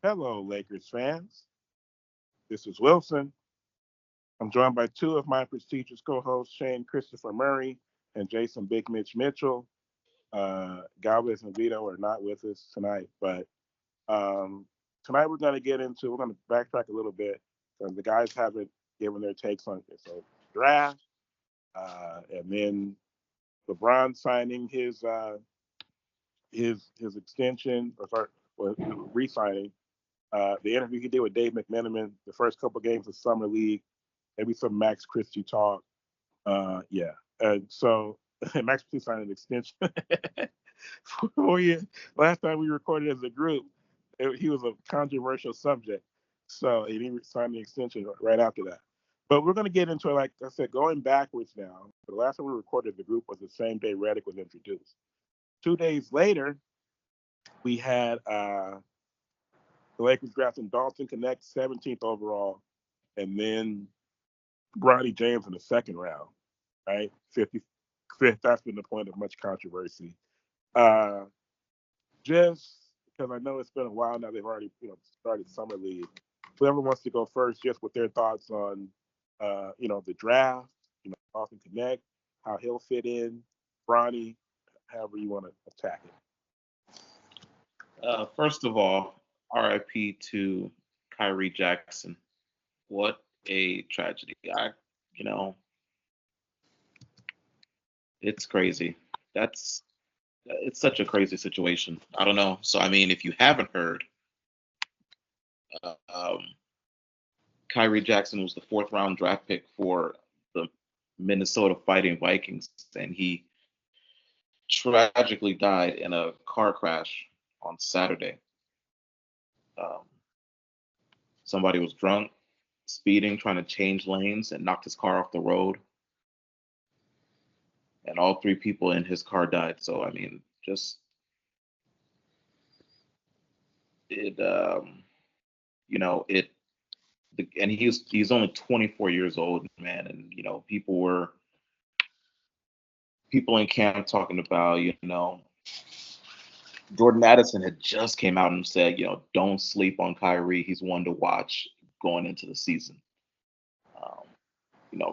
Hello, Lakers fans. This is Wilson. I'm joined by two of my prestigious co-hosts, Shane Christopher Murray and Jason Big Mitch Mitchell. Galvez and Vito are not with us tonight, but um, tonight we're going to backtrack a little bit because the guys haven't given their takes on it. So draft, and then LeBron signing his extension, or sorry, well, re-signing. The interview he did with Dave McMenamin, the first couple games of summer league, maybe some Max Christie talk. Yeah, and so Max Christie signed an extension for 4 years. Last time we recorded as a group, he was a controversial subject, so he signed the extension right after that. But we're going to get into it, like I said, going backwards now. The last time we recorded the group was the same day Reddick was introduced. 2 days later, we had the Lakers drafting Dalton Connect 17th overall, and then Bronny James in the second round, right? 55th. That's been the point of much controversy. Uh, just because I know it's been a while now, they've already started summer league. Whoever wants to go first, just with their thoughts on the draft, Dalton Connect, how he'll fit in, Bronny, however you want to attack it. First of all, RIP to Khyree Jackson. What a tragedy. You know, it's crazy. That's it's such a crazy situation. I don't know. So I mean, if you haven't heard, uh, um, Khyree Jackson was the fourth round draft pick for the Minnesota Fighting Vikings, and he tragically died in a car crash on Saturday. Um, Somebody was drunk, speeding, trying to change lanes, and knocked his car off the road. And all three people in his car died. So I mean, just it, it. And he's only 24 years old, man. And people in camp talking about, Jordan Addison had just came out and said, don't sleep on Kyrie. He's one to watch going into the season. Um,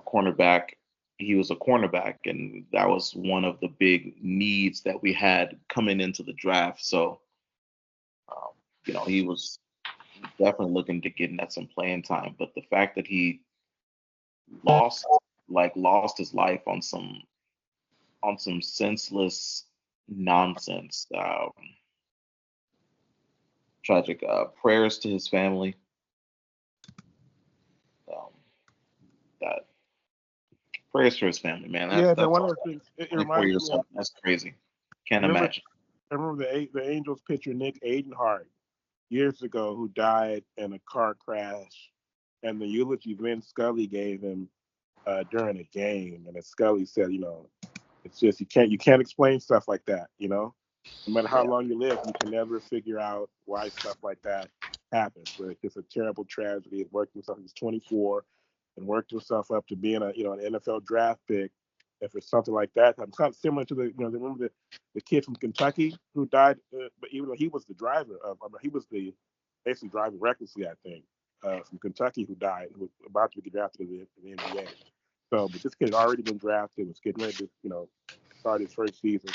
cornerback. He was a cornerback, and that was one of the big needs that we had coming into the draft. So, um, he was definitely looking to getting at some playing time. But the fact that he lost, lost his life on some senseless nonsense. Tragic. Prayers to his family. Um, that prayers for his family, man. Yeah, and then That's one of all. the things it 24 reminds years me of. old. That's crazy. Can't Remember, imagine. I remember the Angels pitcher Nick Adenhart years ago who died in a car crash, and the eulogy Vin Scully gave him during a game, and as Scully said, it's just you can't explain stuff like that, No matter how Yeah. long you live, you can never figure out why stuff like that happens. But it's just a terrible tragedy. It worked himself. He's 24 and worked himself up to being an NFL draft pick. And for something like that, I'm kind of similar to remember the kid from Kentucky who died, but even though he was the driver he was the basically driving recklessly, I think, from Kentucky who died, who was about to get drafted to the NBA. So, but this kid had already been drafted, was getting ready to, start his first season.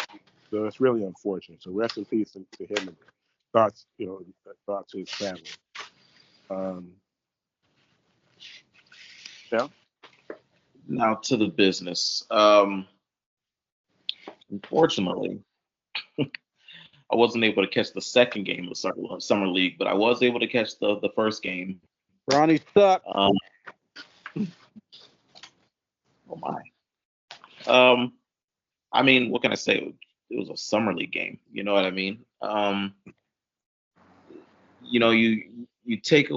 So it's really unfortunate. So rest in peace to him, and thoughts, thoughts to his family. Um, yeah. Now to the business. Unfortunately, I wasn't able to catch the second game of summer league, but I was able to catch the first game. Bronny sucks. Um, oh my. Um, I mean, what can I say? It was a summer league game. You know what I mean? You take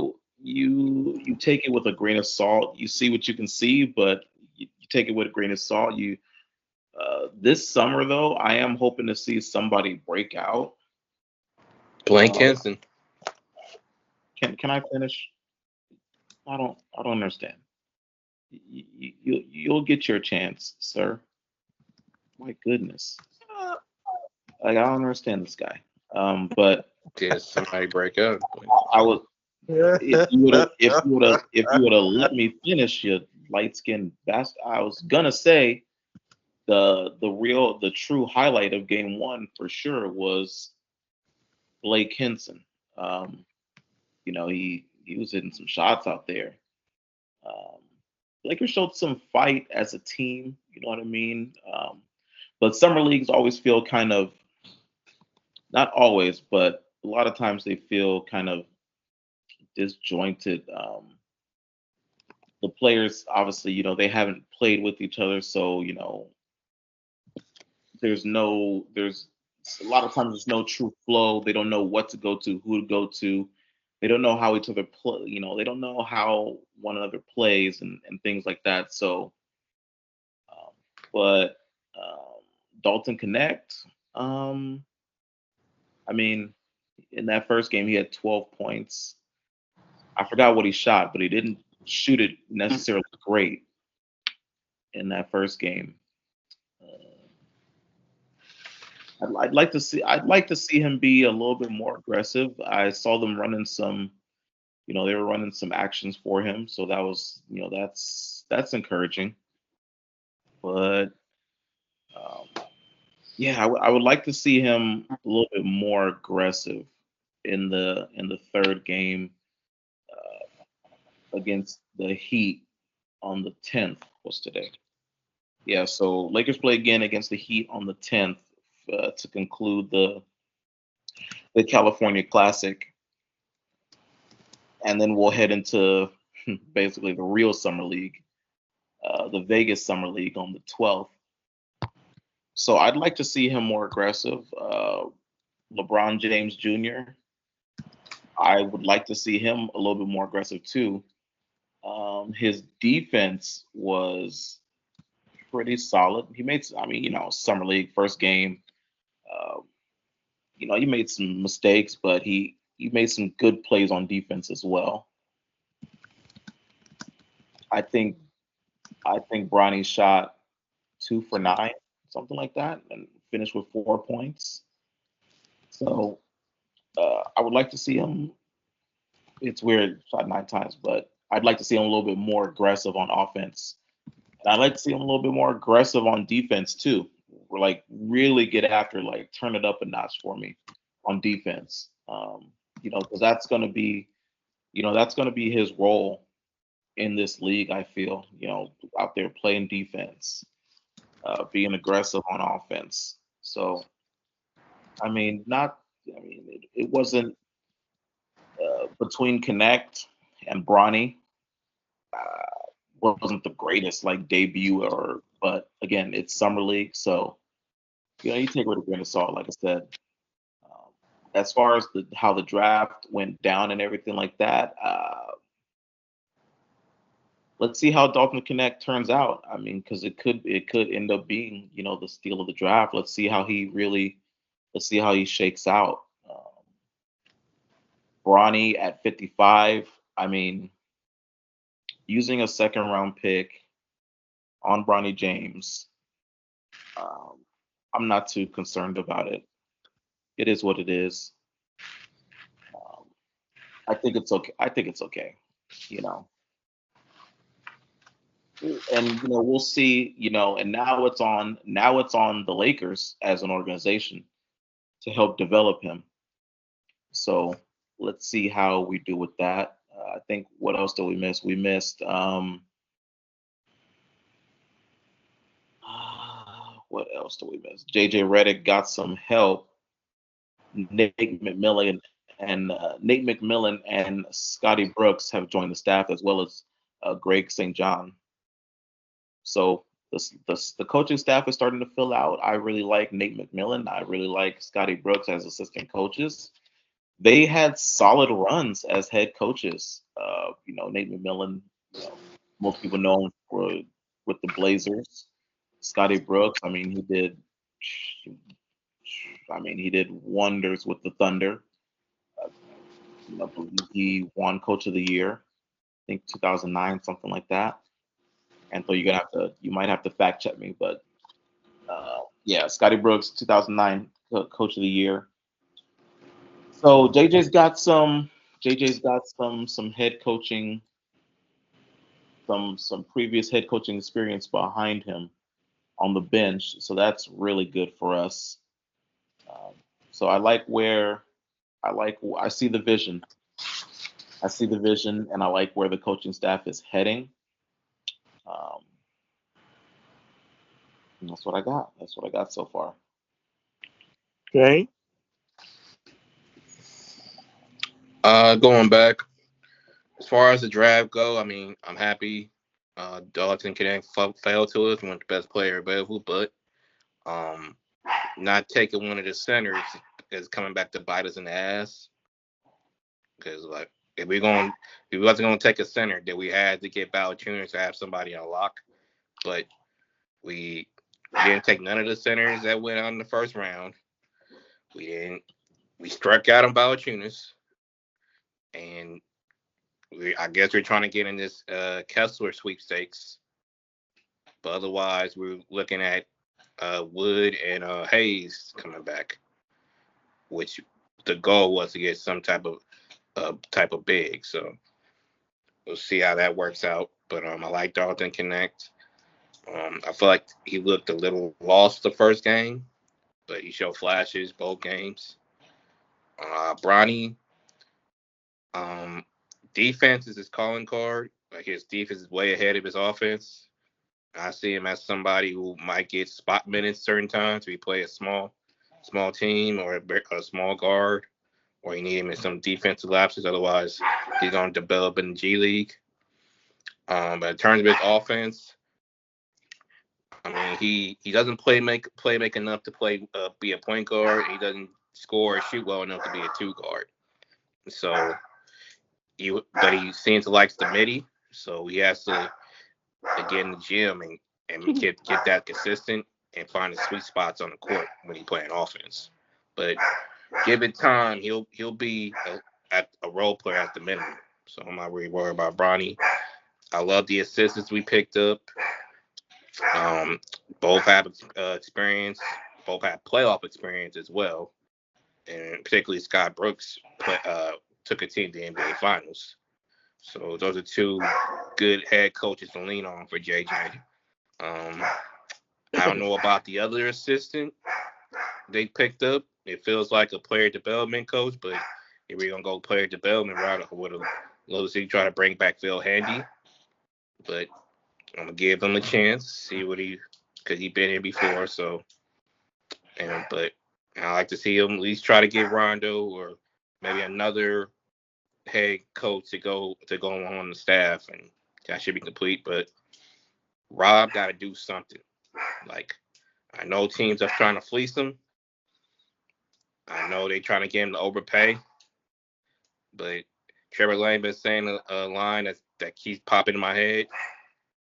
you take it with a grain of salt. You see what you can see, but you take it with a grain of salt. This summer though, I am hoping to see somebody break out. Blank Uh, Hansen. can I finish? I don't understand. You'll get your chance, sir. My goodness, like I don't understand this guy. But Did somebody break up? I was if you would have let me finish, your light skinned bastard. I was gonna say the true highlight of game one for sure was Blake Henson. Um, he was hitting some shots out there. Um, Lakers showed some fight as a team. You know what I mean? But summer leagues always feel kind of, not always, but a lot of times they feel kind of disjointed. The players obviously, they haven't played with each other, so there's a lot of times there's no true flow. They don't know what to go to, who to go to. They don't know how each other play. They don't know how one another plays and things like that. So, um, but Dalton Connect, I mean, in that first game he had 12 points. I forgot what he shot, but he didn't shoot it necessarily great in that first game. I'd like to see him be a little bit more aggressive. I saw them running some, they were running some actions for him, so that was, that's encouraging. But yeah, I would like to see him a little bit more aggressive in the third game against the Heat on the 10th. Was today? Yeah, so Lakers play again against the Heat on the 10th to conclude the California Classic, and then we'll head into basically the real summer league, the Vegas Summer League on the 12th. So I'd like to see him more aggressive. LeBron James Jr. I would like to see him a little bit more aggressive too. His defense was pretty solid. He made, summer league first game. Uh, he made some mistakes, but he made some good plays on defense as well. I think Bronny shot 2 for 9, something like that, and finished with 4 points. So I would like to see him. It's weird, shot 9 times, but I'd like to see him a little bit more aggressive on offense. And I'd like to see him a little bit more aggressive on defense too. We're like really get after, like turn it up a notch for me on defense. Because that's gonna be his role in this league. I feel, out there playing defense, being aggressive on offense. So, it wasn't between Connect and Bronny. Wasn't the greatest like debut, but again, it's summer league, so you take it with a grain of salt. Like I said, as far as how the draft went down and everything like that, let's see how Dalton Connect turns out. Because it could end up being the steal of the draft. Let's see how he shakes out. Bronny at 55. Using a second round pick on Bronny James, I'm not too concerned about it. It is what it is. I think it's okay. And we'll see. And now it's on the Lakers as an organization to help develop him. So let's see how we do with that. I think, what else did we miss? We missed. What else do we miss? JJ Redick got some help. Nate McMillan and Scotty Brooks have joined the staff, as well as Greg St. John. So the coaching staff is starting to fill out. I really like Nate McMillan. I really like Scotty Brooks as assistant coaches. They had solid runs as head coaches. Nate McMillan, most people know him with the Blazers. Scotty Brooks, he did wonders with the Thunder. He won Coach of the Year, I think 2009, something like that. And so you might have to fact check me, but yeah, Scotty Brooks, 2009 Coach of the Year. So JJ's got some head coaching, some previous head coaching experience behind him on the bench. So that's really good for us. So I see the vision. And I like where the coaching staff is heading. And that's what I got. That's what I got so far. Okay. Going back, as far as the draft go, I mean, I'm happy. Dalton Connect fell to us, one of the best player available, but not taking one of the centers is coming back to bite us in the ass. Because like, if we wasn't gonna take a center, then we had to get Valanciunas to have somebody on lock. But we didn't take none of the centers that went out in the first round. We struck out on Valanciunas, and I guess we're trying to get in this Kessler sweepstakes. But otherwise, we're looking at Wood and Hayes coming back, which the goal was to get some type of big. So we'll see how that works out. But I like Dalton Connect. I feel like he looked a little lost the first game, but he showed flashes both games. Bronny, defense is his calling card. Like, his defense is way ahead of his offense. I see him as somebody who might get spot minutes certain times if he play a small team or a small guard, or you need him in some defensive lapses. Otherwise, he's going to develop in the G League. But in terms of his offense, I mean, he doesn't make enough to be a point guard. He doesn't score or shoot well enough to be a two guard. So, but he seems to like the midi. So he has to get in the gym and get that consistent and find the sweet spots on the court when he's playing offense. But give it time, he'll be a role player at the minimum. So I'm not really worried about Bronny. I love the assistants we picked up. Both have experience. Both have playoff experience as well. And particularly Scott Brooks took a team to the NBA Finals. So those are two good head coaches to lean on for JJ. I don't know about the other assistant they picked up. It feels like a player development coach, but if we're going to go player development route, I would have try to bring back Phil Handy. But I'm going to give him a chance, see because he's been here before. So, but I like to see him at least try to get Rondo or maybe another head coach to go on the staff, and that should be complete. But Rob got to do something. Like, I know teams are trying to fleece him. I know they're trying to get him to overpay. But Trevor Lane been saying a line that keeps popping in my head,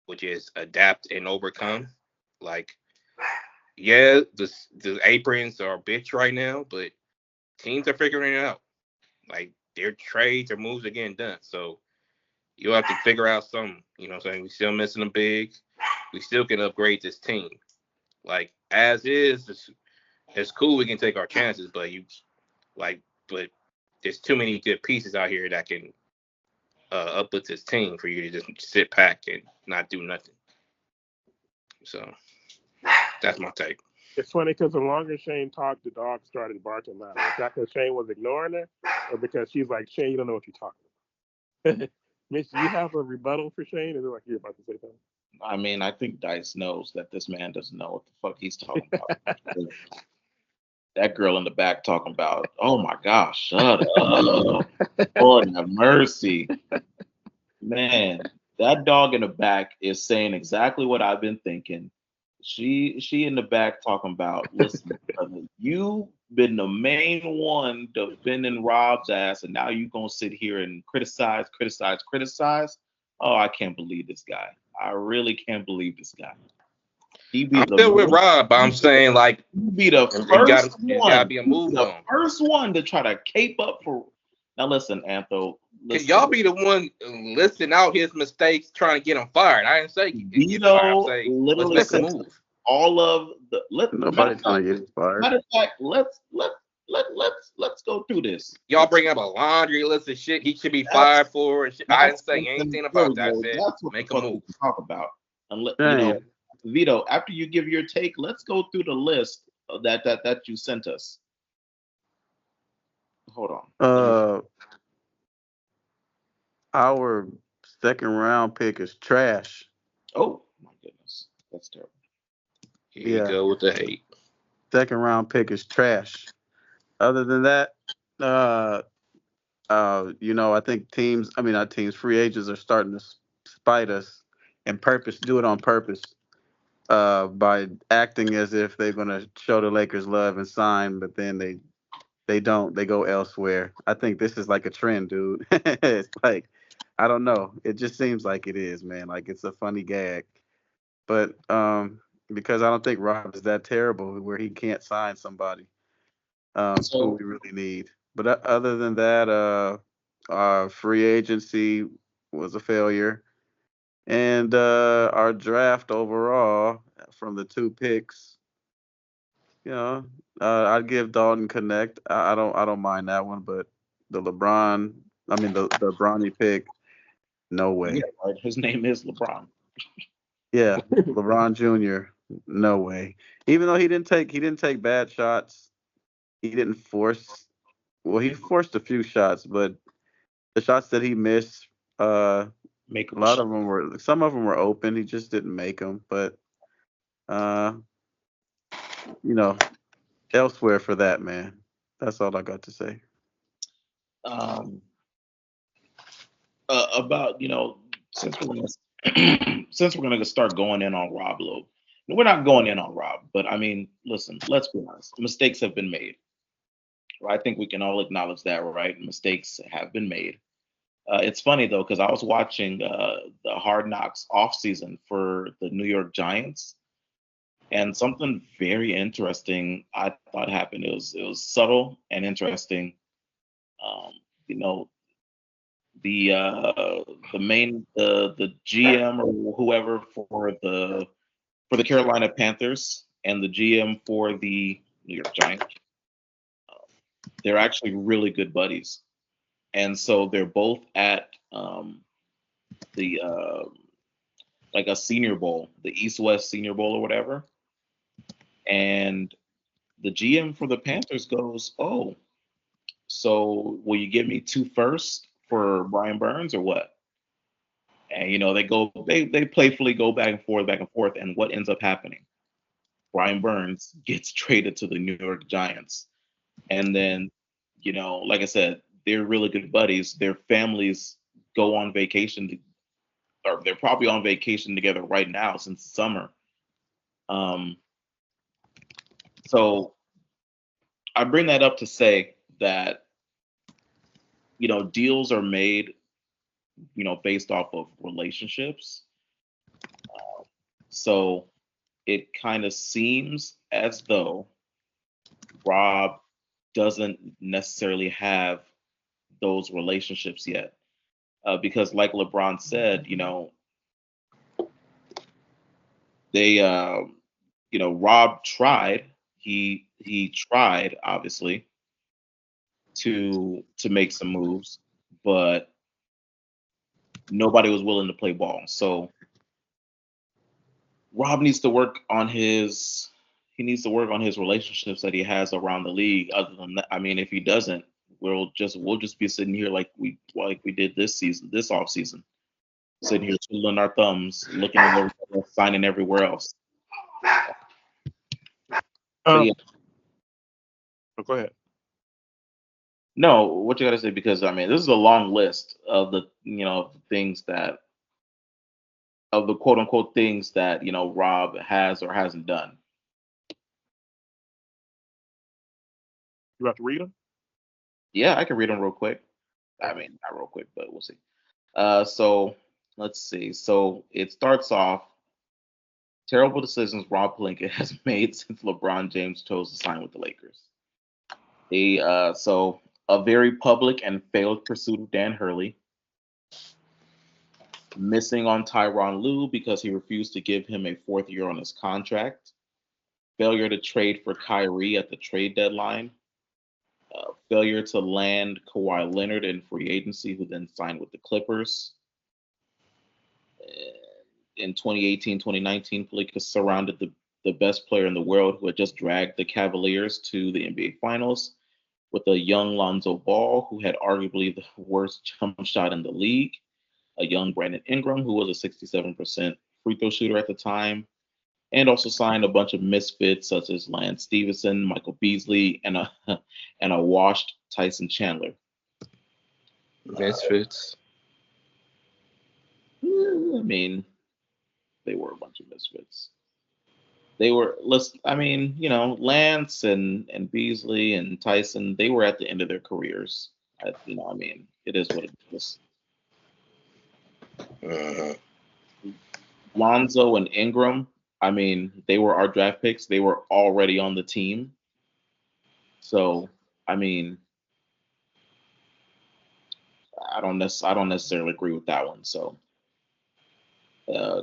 which is adapt and overcome. Like, yeah, the aprons are a bitch right now, but teams are figuring it out. Like, their trades or moves are getting done. So you'll have to figure out something. You know what I'm saying? We still missing a big. We still can upgrade this team. Like, as is, it's cool we can take our chances, but but there's too many good pieces out here that can uplift this team for you to just sit back and not do nothing. So that's my take. It's funny because the longer Shane talked, the dog started barking louder. Is that because Shane was ignoring her, or because she's like, Shane, you don't know what you're talking about? Mitch, do you have a rebuttal for Shane? Is it like you're about to say something? I mean, I think Dice knows that this man doesn't know what the fuck he's talking about. That girl in the back talking about, oh my gosh, shut up. Lord have mercy. Man, that dog in the back is saying exactly what I've been thinking. She in the back talking about, listen, brother, you've been the main one defending Rob's ass, and now you gonna sit here and criticize. Oh, I can't believe this guy. I really can't believe this guy. I'm still with Rob, but I'm saying, like, you be the first one. Gotta be a move the on. first one to try to cape up for. Now listen, Antho. Can y'all be the one listing out his mistakes, trying to get him fired? I didn't say Vito let's make a move. All of the Nobody's trying to get fired. Matter of fact, let's let's go through this. Y'all bring up a laundry list of shit he should be fired for and shit. I didn't say anything about that. I said That's what make the a fuck move. we can talk about. And Dang. Vito, after you give your take, let's go through the list that you sent us. Hold on. Our second round pick is trash. Oh my goodness, that's terrible. Here you go with the hate. Second round pick is trash. Other than that, I think not teams, free agents are starting to spite us and do it on purpose, by acting as if they're going to show the Lakers love and sign, but then they don't. They go elsewhere. I think this is like a trend, dude. It's like, I don't know. It just seems like it is, man. Like it's a funny gag. But because I don't think Rob is that terrible where he can't sign somebody who we really need. But other than that, our free agency was a failure. And our draft overall from the two picks, I'd give Dalton Connect. I don't mind that one, but the Bronny pick, no way. Yeah, right. His name is LeBron. Yeah, LeBron Jr., no way. Even though he didn't take bad shots, he didn't force. Well, he forced a few shots, but the shots that he missed, Make some of them were open. He just didn't make them. But uh, elsewhere for that, man. That's all I got to say. About since we're gonna start going in on Rob a little. We're not going in on Rob, but I mean, listen, let's be honest. Mistakes have been made. Right? I think we can all acknowledge that, right? Mistakes have been made. It's funny though, because I was watching the Hard Knocks offseason for the New York Giants, and something very interesting I thought happened. It was subtle and interesting. You know, the GM or whoever for the Carolina Panthers and the GM for the New York Giants, they're actually really good buddies, and so they're both at the like a Senior Bowl, the East West Senior Bowl or whatever, and the GM for the Panthers goes, "Oh, so will you give me 2 firsts for Brian Burns or what?" And they playfully go back and forth, and what ends up happening? Brian Burns gets traded to the New York Giants. And then, like I said, they're really good buddies. Their families go on vacation or they're probably on vacation together right now since the summer. So I bring that up to say that, deals are made, based off of relationships. So it kind of seems as though Rob doesn't necessarily have those relationships yet. Because like LeBron said, Rob tried. He tried, obviously, to make some moves, but nobody was willing to play ball. So Rob needs to work on his relationships that he has around the league. Other than that, I mean, if he doesn't, we'll just be sitting here like we did this off season, sitting here twiddling our thumbs, looking at everywhere else, signing everywhere else. Go ahead. No, what you got to say? Because I mean, this is a long list of the things that of the quote unquote things that Rob has or hasn't done. You about to read them? Yeah, I can read them real quick. I mean, not real quick, but we'll see. So let's see. So it starts off terrible decisions Rob Pelinka has made since LeBron James chose to sign with the Lakers. So a very public and failed pursuit of Dan Hurley. Missing on Tyronn Lue because he refused to give him a 4th year on his contract. Failure to trade for Khyree at the trade deadline. Failure to land Kawhi Leonard in free agency, who then signed with the Clippers. In 2018-2019, Pelinka surrounded the best player in the world who had just dragged the Cavaliers to the NBA Finals with a young Lonzo Ball, who had arguably the worst jump shot in the league, a young Brandon Ingram, who was a 67% free throw shooter at the time, and also signed a bunch of misfits such as Lance Stevenson, Michael Beasley, and a washed Tyson Chandler. Misfits. I mean, they were a bunch of misfits. They were, Lance and Beasley and Tyson, they were at the end of their careers. It is what it is. Lonzo and Ingram, they were our draft picks. They were already on the team. So, I don't necessarily agree with that one. So,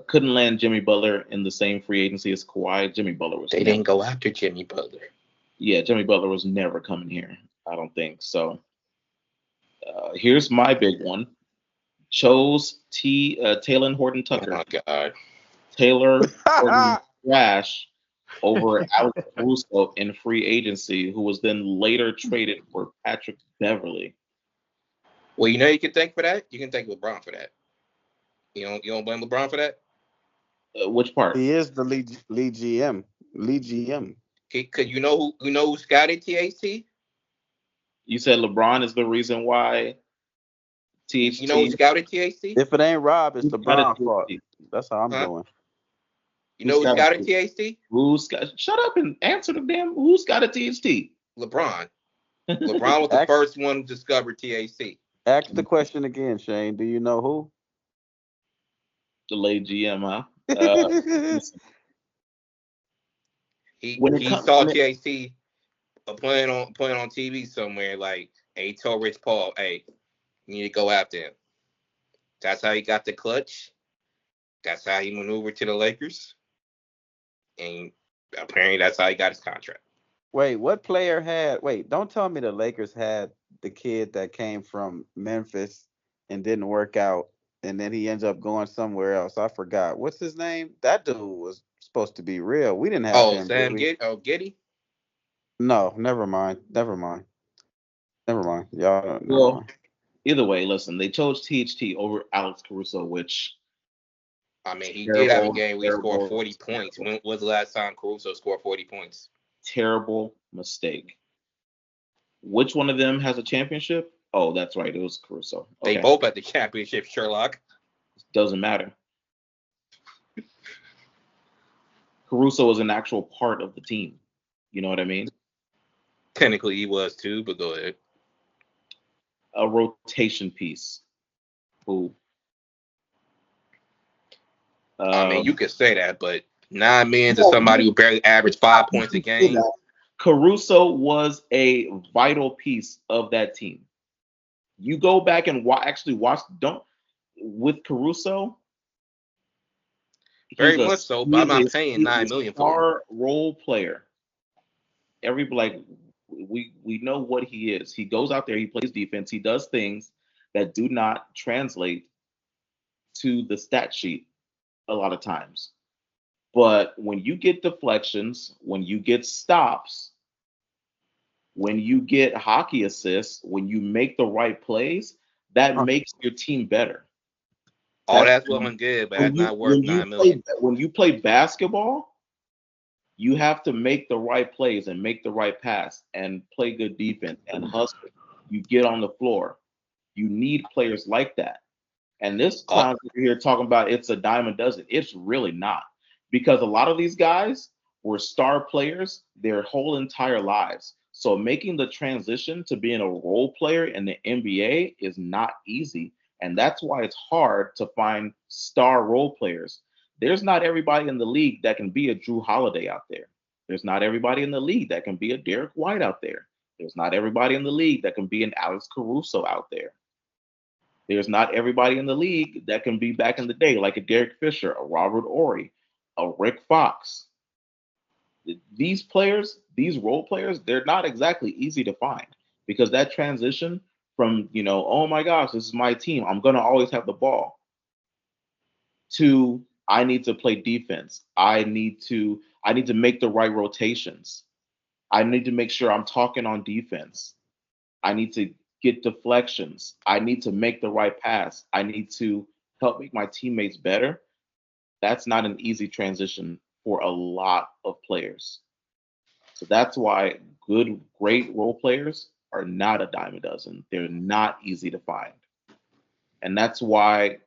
couldn't land Jimmy Butler in the same free agency as Kawhi. Jimmy Butler was. They didn't go after Jimmy Butler. Yeah, Jimmy Butler was never coming here. I don't think so. Here's my big one. Chose Taylor Horton Tucker. Oh my God. Taylor Horton Trash over Alex Caruso in free agency, who was then later traded for Patrick Beverley. Well, you can thank for that. You can thank LeBron for that. You don't blame LeBron for that? Which part? He is the lead GM. Lead GM. Could you know who scouted THT? You said LeBron is the reason why THT. You know who scouted THT? If it ain't Rob, it's LeBron's fault. That's how I'm going. You know who scouted THT? Shut up and answer the damn. Who scouted THT? LeBron. LeBron was the first one to discover THT. Ask the question again, Shane. Do you know who? The late GM, huh? He saw THT playing on TV somewhere. Like, he told Rich Paul, "Hey, you need to go after him." That's how he got the clutch. That's how he maneuvered to the Lakers, and apparently that's how he got his contract. Wait, what player had? Wait, don't tell me the Lakers had the kid that came from Memphis and didn't work out, and then he ends up going somewhere else. I forgot. What's his name? That dude was supposed to be real. We didn't have him. Sam Giddey? No, never mind. Y'all never mind. Either way, listen, they chose THT over Alex Caruso, which he did have a game where he scored 40 points. When was the last time Caruso scored 40 points? Terrible mistake. Which one of them has a championship? Oh, that's right. It was Caruso. Okay. They both had the championship, Sherlock. Doesn't matter. Caruso was an actual part of the team. You know what I mean? Technically, he was too, but go ahead. A rotation piece. Who? You could say that, but 9 million to somebody who barely averaged 5 points a game. Caruso was a vital piece of that team. You go back and watch with Caruso. Very much so, but I'm not paying 9 million for him. Role player. We know what he is. He goes out there, he plays defense, he does things that do not translate to the stat sheet a lot of times. But when you get deflections, when you get stops, when you get hockey assists, when you make the right plays, that makes your team better. That's well and good, but that's not worth 9 million. When you play basketball, you have to make the right plays and make the right pass and play good defense and hustle. You get on the floor. You need players like that. And this clown here talking about it's a dime a dozen. It's really not. Because a lot of these guys were star players their whole entire lives. So making the transition to being a role player in the NBA is not easy. And that's why it's hard to find star role players. There's not everybody in the league that can be a Drew Holiday out there. There's not everybody in the league that can be a Derek White out there. There's not everybody in the league that can be an Alex Caruso out there. There's not everybody in the league that can be back in the day like a Derek Fisher, a Robert Ory, a Rick Fox. These players, these role players, they're not exactly easy to find. because that transition from, oh my gosh, this is my team, I'm gonna always have the ball, to I need to play defense. I need to make the right rotations. I need to make sure I'm talking on defense. I need to get deflections. I need to make the right pass. I need to help make my teammates better. That's not an easy transition for a lot of players. So that's why great role players are not a dime a dozen. They're not easy to find. And that's why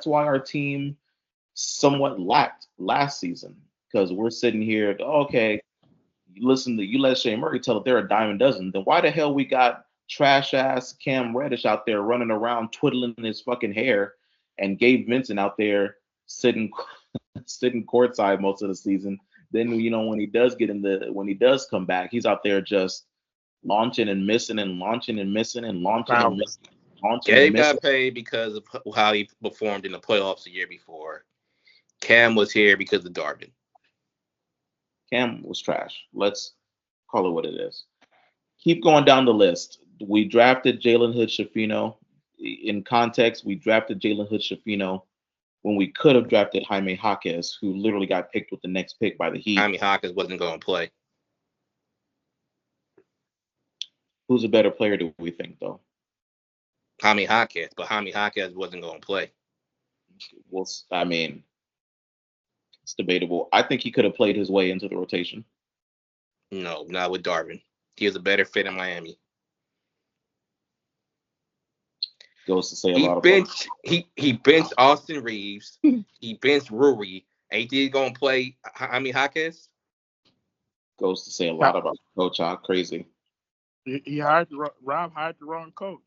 our team somewhat lacked last season, because we're sitting here, okay, you let Shane Murray tell it they're a dime a dozen. Then why the hell we got trash ass Cam Reddish out there running around twiddling his fucking hair, and Gabe Vincent out there sitting courtside most of the season? Then when he does come back, he's out there just launching and missing and launching and missing and launching and missing. Gabe got paid because of how he performed in the playoffs the year before. Cam was here because of Darvin. Cam was trash. Let's call it what it is. Keep going down the list. We drafted Jalen Hood-Schifino. In context, we drafted Jalen Hood-Schifino when we could have drafted Jaime Jaquez, who literally got picked with the next pick by the Heat. Jaime Jaquez wasn't going to play. Who's a better player, do we think, though? Jaime Jaquez, but Jaime Jaquez wasn't going to play. Well, I mean, it's debatable. I think he could have played his way into the rotation. No, not with Darvin. He was a better fit in Miami. Goes to say he benched Austin Reeves. He benched Ruri. Ain't he gonna play Jaime Jaquez? Goes to say a lot about Coach. How crazy. Rob hired the wrong coach.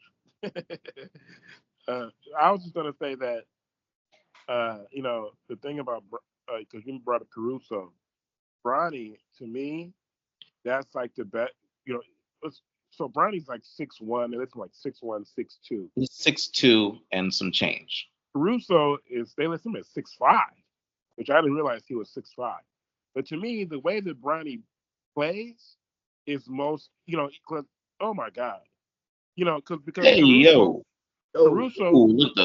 I was just gonna say that the thing about because you brought up Caruso, Bronny, to me, that's like the best. So Bronny's like 6'1", and it's like 6'1", 6'2". He's 6'2" and some change. Caruso they list him at 6'5", which I didn't realize he was 6'5". But to me, the way that Bronny plays is most, because oh my God, because hey Caruso, look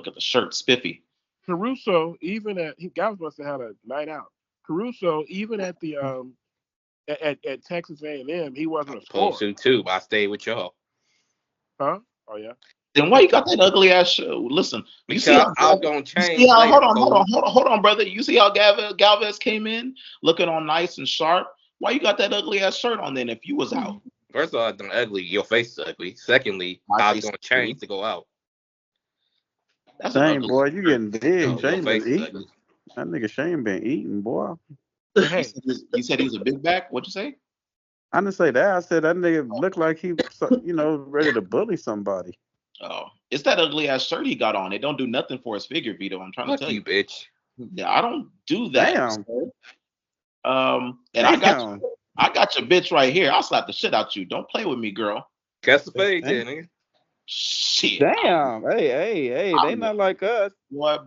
at the shirt, spiffy. Caruso, even guys must have had a night out. Caruso, even at the at Texas A&M, he wasn't a scorer. Supposed to too, but I stayed with y'all. Huh? Oh yeah. Then why you got that ugly ass show? Listen, you see how I'm gonna change. Hold on, brother. You see how Galvez came in looking all nice and sharp? Why you got that ugly ass shirt on then if you was out? First of all, it's ugly. Your face is ugly. Secondly, I was gonna change to go out. That's Shane, boy, you getting big. No, Shane been eating. That nigga Shane been eating, boy. Hey. You said he's a big back? What'd you say? I didn't say that. I said that nigga looked like he, ready to bully somebody. Oh, it's that ugly ass shirt he got on. It don't do nothing for his figure, Vito. I'm trying to tell you, bitch. Yeah, I don't do that. Damn. And Damn. I got your bitch right here. I'll slap the shit out you. Don't play with me, girl. Guess the fade, then, nigga. Shit. Damn. Hey. They not like us. Boy.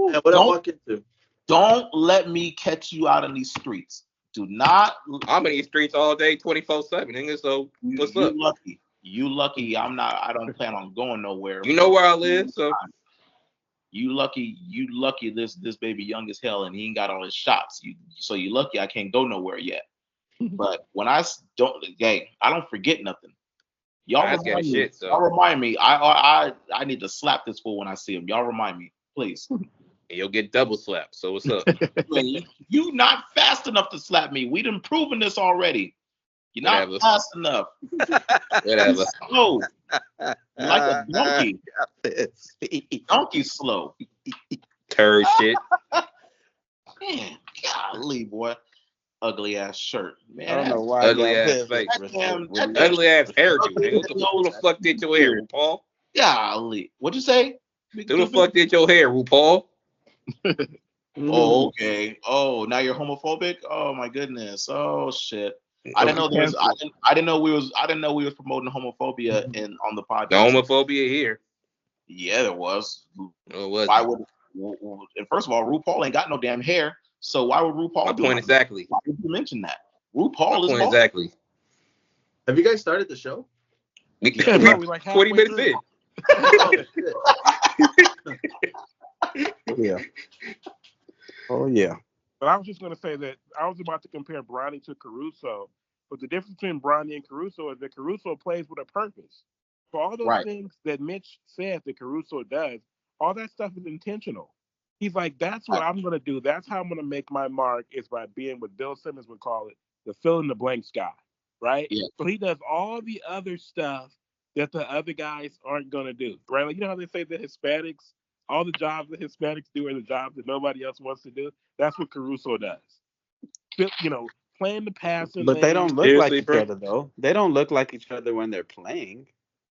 Yeah, what I walk into? Don't let me catch you out in these streets. Do not. I'm in these streets all day, 24/7, nigga. So what's up? You lucky. I'm not. I don't plan on going nowhere. You know where I live, so. You lucky. This baby young as hell, and he ain't got all his shots. You lucky. I can't go nowhere yet. But when I don't forget nothing. Y'all remind me. I need to slap this fool when I see him. Y'all remind me, please. And you'll get double slapped. So what's up? You not fast enough to slap me. We done proven this already. You're not fast enough. Whatever. Slow. Like a donkey. Donkey slow. Turd shit. Man, golly, boy. Ugly ass shirt. Man, I don't know why. Ugly ass face. Ugly ass hairdo. Who the fuck did your hair, RuPaul? Golly. What'd you say? Who the fuck did your hair, RuPaul? Oh, okay. Oh, now you're homophobic? Oh my goodness. Oh shit. I didn't know I didn't know we was promoting homophobia on the podcast. The homophobia here. Yeah, there was. Why would? And first of all, RuPaul ain't got no damn hair. So why would RuPaul? My point exactly. Why would you mention that? RuPaul is exactly. Have you guys started the show? Yeah, bro, we like 20 halfway minutes through. in. Oh shit! Yeah. Oh yeah. But I was just going to say that I was about to compare Bronny to Caruso, but the difference between Bronny and Caruso is that Caruso plays with a purpose. For all those Right. things that Mitch said that Caruso does, all that stuff is intentional. He's like, that's what Right. I'm going to do. That's how I'm going to make my mark is by being what Bill Simmons would call it, the fill in the blank guy, right? Yeah. So he does all the other stuff that the other guys aren't going to do, right? Like, you know how they say that Hispanics, all the jobs that Hispanics do are the jobs that nobody else wants to do? That's what Caruso does. Playing the passing But they lane. don't look like Seriously, each bro? other though. They don't look like each other when they're playing.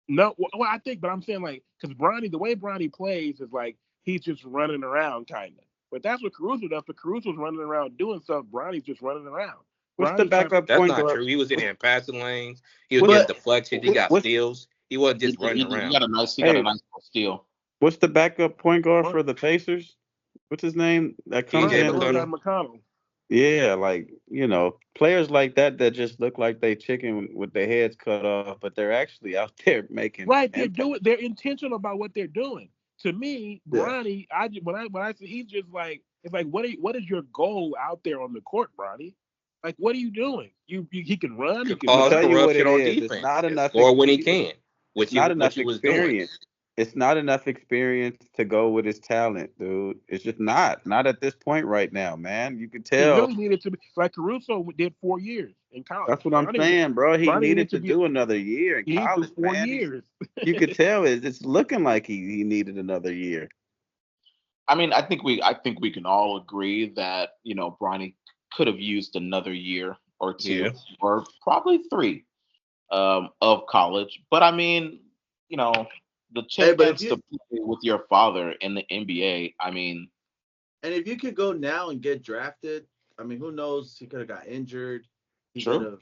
No, well, I think, but I'm saying like, because Bronny, the way Bronny plays is like he's just running around, kind of. But that's what Caruso does. But Caruso's running around doing stuff. Bronny's just running around. What's the Bronny's not. backup That's point not guard? true. He was in there in passing lanes. He was What- getting deflections. He got what's- steals. He wasn't He, just running he around. got a nice. He Hey. got a nice steal. What's the backup point guard What? for the Pacers? What's his name? That comes TJ in. McConnell. McConnell. Yeah, like players like that just look like they chicken with their heads cut off, but they're actually out there making Right, impact. they're intentional about what they're doing. To me, Yeah. Bronny, when I say he's just like, it's like, what is your goal out there on the court, Bronny? Like, what are you doing? He can run. He can I'll Cause tell you what corruption it on is. defense. It's not enough. Score when he It's can, which not he enough was doing. experience. It's not enough experience to go with his talent, dude. It's just not at this point right now, man. You can He tell. really needed to be like Caruso did 4 years in college. That's what I'm Bronny- saying, bro. He Bronny needed to be. do another year in He needs college, 4 man. years. You could tell it's looking like he needed another year. I mean, I think we can all agree that Bronny could have used another year or two, Yeah. or probably 3 of college. But I mean, the Hey, but chance to play with your father in the NBA. I mean, And if you could go now and get drafted, I mean, who knows? He could have got injured. He True.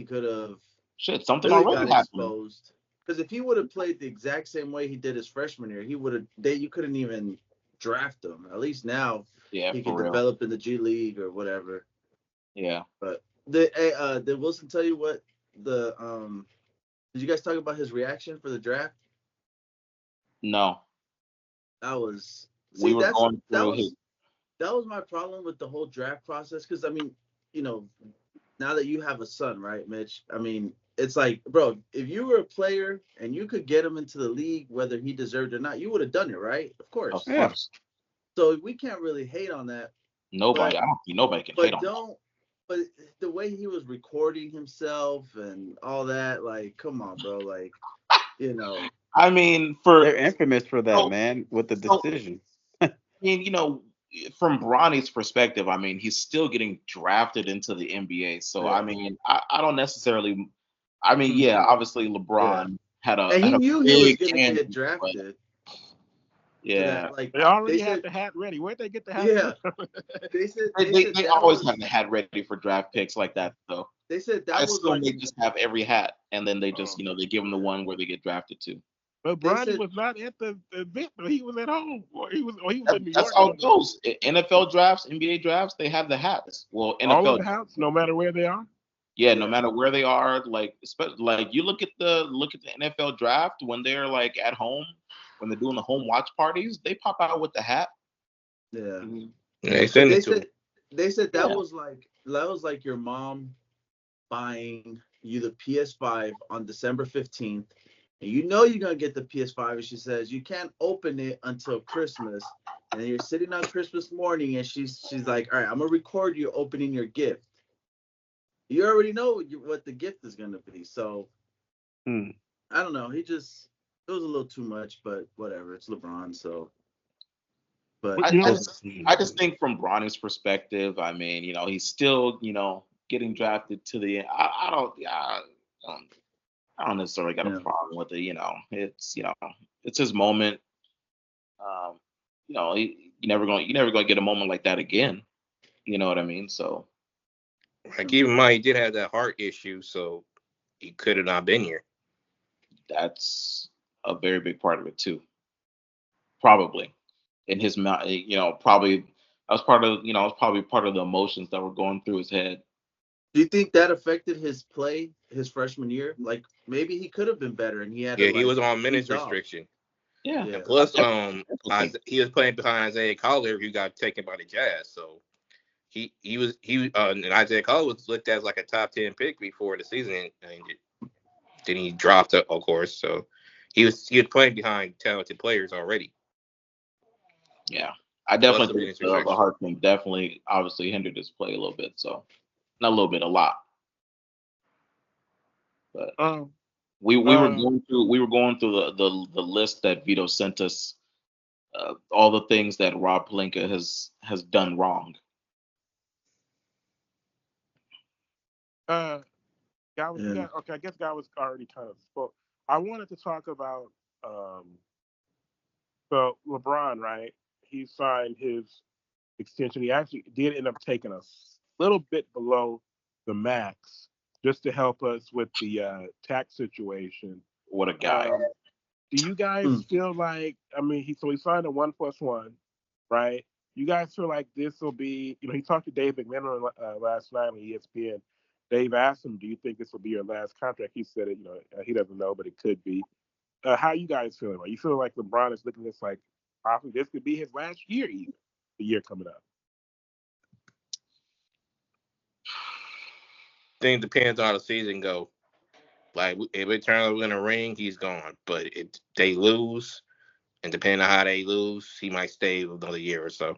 could have shit, something really already got happened. exposed. Because if he would have played the exact same way he did his freshman year, you couldn't even draft him. At least now Yeah, he for could real. develop in the G League or whatever. Yeah. But did Wilson tell you what did you guys talk about his reaction for the draft? No. That was We were going through his. that was my problem with the whole draft process. Because I mean, now that you have a son, right, Mitch? I mean, it's like, bro, if you were a player and you could get him into the league, whether he deserved or not, you would have done it, right? Of course. Of Yeah. course. So we can't really hate on that. Nobody. But- I don't think nobody can hate But on that. but the way he was recording himself and all that, like, come on, bro. Like, I mean, They're infamous for that, So- man, with the so- decision. I mean, from Bronny's perspective, I mean, he's still getting drafted into the NBA. So Yeah. I mean, I don't necessarily. I mean, yeah, obviously LeBron had a and he had a knew he was big gonna hand, get but drafted. So yeah, that, like, They already they had said, the hat ready. Where'd they get the hat? Yeah. from? they said they that always was, have the hat ready for draft picks like that, though. they said that I was assume like they just have every hat, and then they just Oh. they give them the one where they get drafted to. But They Bronny said- was not at the event. Though. He was at home. Or he was in New That's York. how it goes. NFL drafts, NBA drafts, they have the hats. Well, All NFL in the house, no matter where they are. Yeah, no matter where they are, like you look at the NFL draft when they're like at home, when they're doing the home watch parties, they pop out with the hat. yeah. Yeah, they But send it to him. they said that Yeah. was like your mom buying you the PS5 on December 15th. And you're gonna get the PS5, and she says you can't open it until Christmas. And then you're sitting on Christmas morning, and she's like, all right, I'm gonna record you opening your gift. You already know what the gift is gonna be. So Hmm. I don't know. It was a little too much, but whatever. It's LeBron, so. But I, You know- I just think from Bronny's perspective, I mean, he's still, getting drafted to the. I don't necessarily got a Yeah. problem with it. It's his moment. You're never gonna get a moment like that again. You know what I mean? So Like, keep in mind, he did have that heart issue, so he could have not been here. that's a very big part of it too. Probably in his mind, probably that was probably part of the emotions that were going through his head. Do you think that affected his play his freshman year? Like maybe he could have been better, and he had to Yeah, he was on ease minutes off. restriction. Yeah. Yeah. And plus, Definitely. he was playing behind Isaiah Collier, who got taken by the Jazz. So and Isaiah Collier was looked at as like a top 10 pick before the season ended. Then he dropped, of course. So he was playing behind talented players already. Yeah. I Plus definitely the think minutes the restriction. heart thing definitely obviously hindered his play a little bit. So not a little bit, a lot. But Um, we were um, going through the list that Vito sent us, all the things that Rob Pelinka has done wrong. Guy was, you Yeah. got okay. I guess guy was already kind of spoke. I wanted to talk about so LeBron, right? He signed his extension. He actually did end up taking a little bit below the max just to help us with the tax situation. What a guy. Um, do you guys feel like? I mean, he signed a 1+1, right? You guys feel like this will be? He talked to Dave McMenamin last night on ESPN. Dave asked him, "Do you think this will be your last contract?" He said, he doesn't know, but it could be. How you guys feeling? Are you feeling like LeBron is looking at this like possibly this could be his last year, even the year coming up? I think it depends on how the season go. Like if it turns out win a ring, he's gone. But if they lose, and depending on how they lose, he might stay another year or so.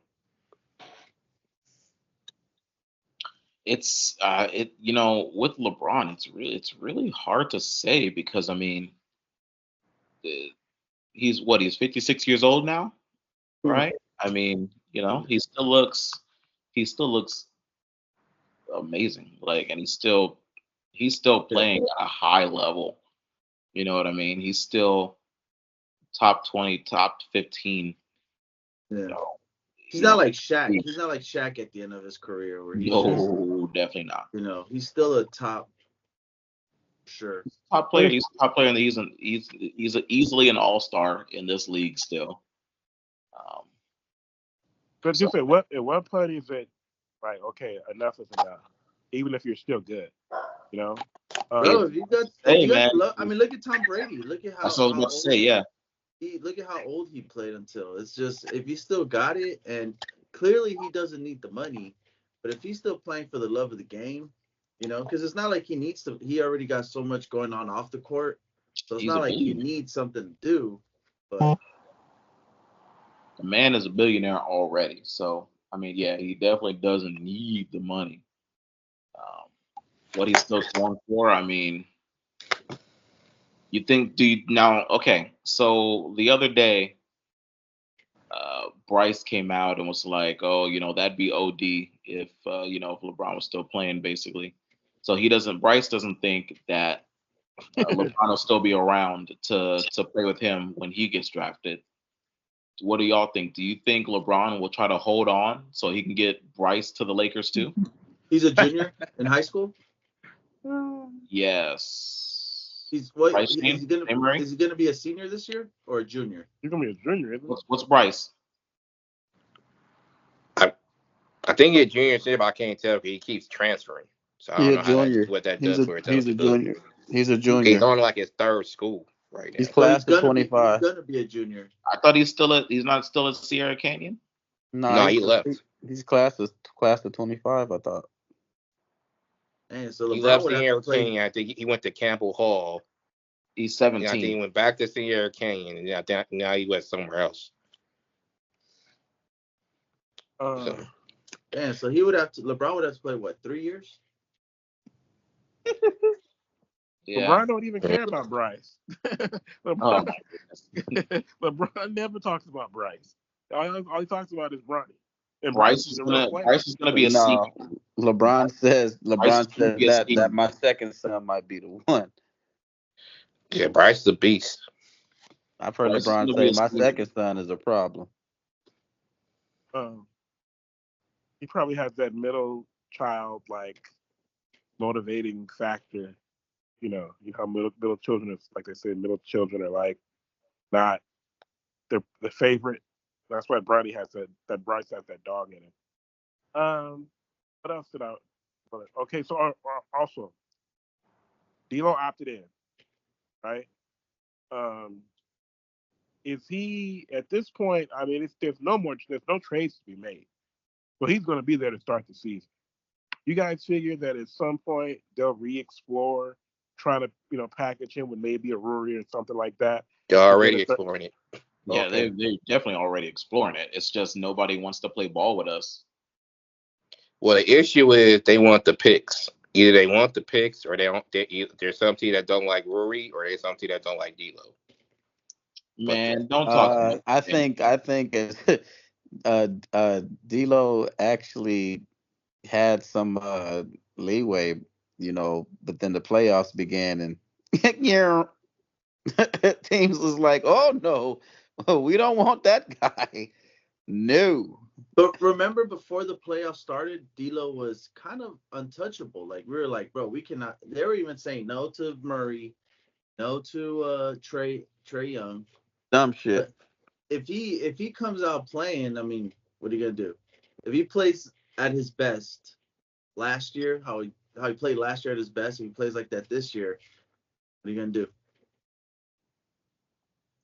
It's with LeBron, it's really hard to say because I mean, uh, he's 56 years old now, right? I mean, he still looks amazing, like, and he's still Yeah. playing at a high level. You know what I mean? He's still top 20, top 15. Yeah. You know, He's you not know, like Shaq. he- He's not like Shaq at the end of his career where he's just, no, definitely not. he's still a top, sure. Top player. He's a top player, and he's easily an all-star in this league still. Um, But so just at what point is it like okay, enough is enough, even if you're still good, you know? Bro, it's Um, if hey you got man, the love, I mean, look at Tom Brady. Look at that's how what I was how about to say. old Yeah, look at how old he played until. It's just if he still got it, and clearly he doesn't need the money, but if he's still playing for the love of the game, because it's not like he needs to. He already got so much going on off the court, so it's he's not a like he billionaire. needs something to do. But The man is a billionaire already. So I mean, yeah, he definitely doesn't need the money. Um, what he's still going for, I mean, you think? Do you now? Okay, so the other day, Bryce came out and was like, "Oh, that'd be OD if LeBron was still playing, basically." So he doesn't. Bryce doesn't think that LeBron will still be around to play with him when he gets drafted. What do y'all think? Do you think LeBron will try to hold on so he can get Bryce to the Lakers too? he's a junior in high school. Yes. He's what? Bryce Shane, Emery. Is he gonna be a senior this year or a junior? he's gonna be a junior, isn't he? What's Bryce? I think he's a junior too, but I can't tell because he keeps transferring. So I He don't a know junior. what that He's does a for his he's a eligibility. junior. He's a He's junior. on like his third school right He's now. So class of he's 25. gonna be a junior. I thought he's not still at Sierra Canyon. Nah, No, he left. he's class of 25. I thought. And so He LeBron left would have to Sierra play. Canyon. I think he went to Campbell Hall. He's And I think 17. he went back to Sierra Canyon, and now he went somewhere else. So And so LeBron would have to play what, 3 years? Yeah. LeBron don't even care about Bryce. Oh LeBron, my goodness. LeBron never talks about Bryce. All he talks about is Bronny, and Bryce Bryce is is a real gonna player. Bryce is gonna be a senior. No, LeBron says Bryce is LeBron gonna says be a that senior. my second son might be the one. yeah, Bryce is a beast. I've heard Bryce is LeBron gonna be say a my senior. second son is a problem. Um, he probably has that middle child like motivating factor. You know how middle children is like they say middle children are like not the favorite. That's why Bronny has that Bryce has that dog in him. What else did I Okay, so also, D'Lo opted in, right? Um, is he at this point? I mean, there's no trades to be made, but he's going to be there to start the season. You guys figure that at some point they'll re-explore trying to package him with maybe a Rory or something like that. They're already exploring it. Yeah, Okay. they're definitely already exploring it. It's just nobody wants to play ball with us. Well, the issue is they want the picks. Either they want the picks, or they don't. There's some team that don't like Rory, or there's some team that don't like D'Lo. Man, don't talk to me. I think it's, D'Lo actually had some leeway, but then the playoffs began and yeah, teams was like, oh no, we don't want that guy. No. But remember, before the playoffs started, D'Lo was kind of untouchable. Like we were like, bro, we cannot. They were even saying no to Murray, no to Trey Young. Dumb shit. But if he comes out playing, I mean, what are you gonna do? If he plays at his best last year, how he played last year at his best, if he plays like that this year, what are you gonna do?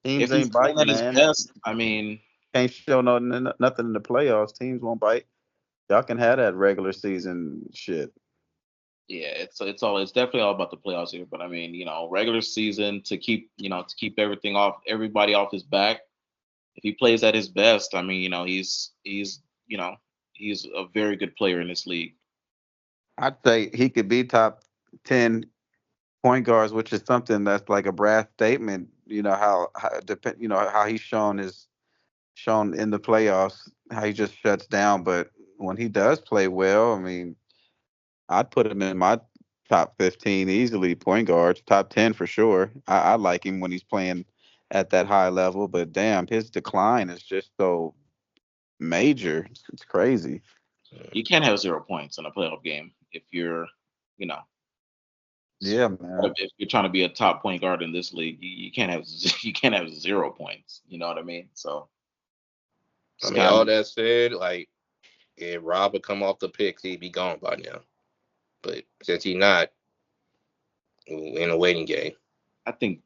Teams If he's ain't playing biting, at his man. best, I mean, Can't show nothing in the playoffs. Teams won't bite. Y'all can have that regular season shit. yeah, it's definitely all about the playoffs here. But I mean, regular season to keep everybody off his back. If he plays at his best, I mean, he's a very good player in this league. I'd say he could be top 10 point guards, which is something that's like a brass statement. How he's shown in the playoffs, how he just shuts down. But when he does play well, I mean, I'd put him in my top 15 easily, point guards, top 10 for sure. I like him when he's playing at that high level, but damn, his decline is just so major. It's crazy. You can't have 0 points in a playoff game if you're, you know, Yeah, man. if you're trying to be a top point guard in this league. You can't have you can't have 0 points. You know what I mean? So, I mean, all that said, like, if Rob would come off the picks, he'd be gone by now. But since he's not, we're in a waiting game. I think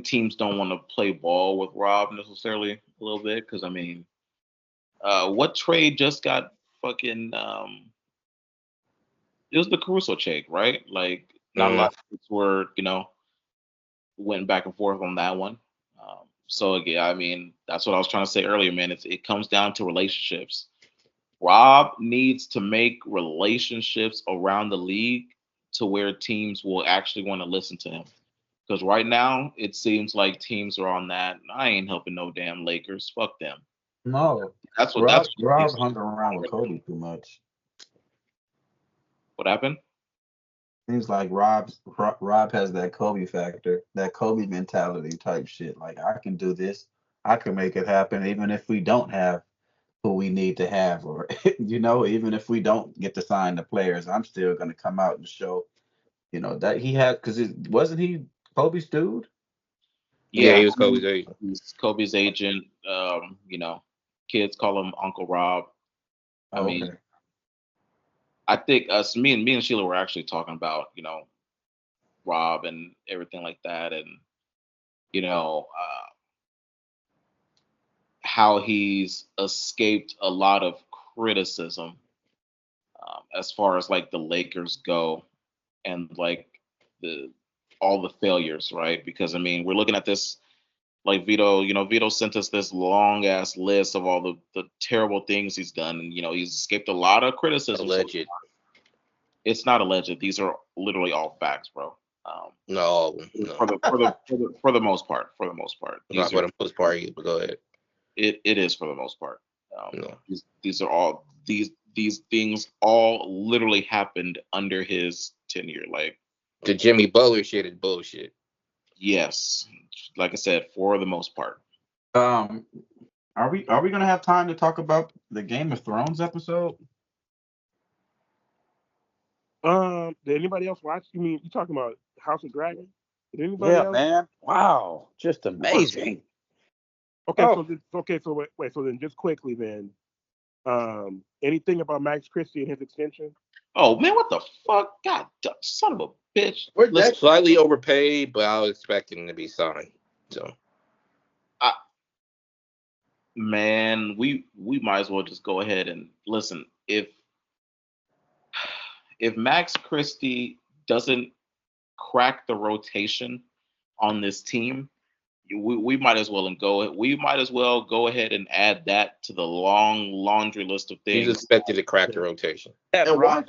teams don't want to play ball with Rob necessarily a little bit because I mean, what trade just got fucking? It was the Caruso trade, right? Like, not a lot of things were went back and forth on that one. So again, I mean, that's what I was trying to say earlier, man. It comes down to relationships. Rob needs to make relationships around the league to where teams will actually want to listen to him. Because right now, it seems like teams are on that. I ain't helping no damn Lakers. Fuck them. No, That's what. Rob That's Rob hung around with Kobe too much. what happened. Seems like Rob has that Kobe factor, that Kobe mentality type shit. Like I can do this, I can make it happen, even if we don't have who we need to have, or even if we don't get to sign the players, I'm still gonna come out and show, that he had because it wasn't he Kobe's dude. Yeah, Yeah, he was Kobe's agent. he's Kobe's agent. Kids call him Uncle Rob. I Oh, mean, okay. I think me and Sheila were actually talking about Rob and everything like that, and how he's escaped a lot of criticism as far as like the Lakers go, and like the all the failures, right? Because I mean, we're looking at this like Vito sent us this long ass list of all the terrible things he's done, and he's escaped a lot of criticism. Alleged. So it's not alleged; these are literally all facts, bro. No. For the most part, Not for the most part, but go ahead. it is for the most part. No. These are all these things all literally happened under his tenure. Like, The Jimmy Butler shit is bullshit. yes, like I said, for the most part. Are we gonna have time to talk about the Game of Thrones episode? Did anybody else watch? You mean you talking about House of Dragon? Did anybody Yeah, else? man. Wow, just amazing. Okay, Oh. so wait, so then just quickly then, anything about Max Christie and his extension? Oh man, what the fuck? God, son of a bitch. Where'd Listen, that Slightly overpaid, but I was expecting him to be signed. So man, we might as well just go ahead and listen. If Max Christie doesn't crack the rotation on this team, we might as well go ahead and add that to the long laundry list of he's things. expected to crack the rotation. and why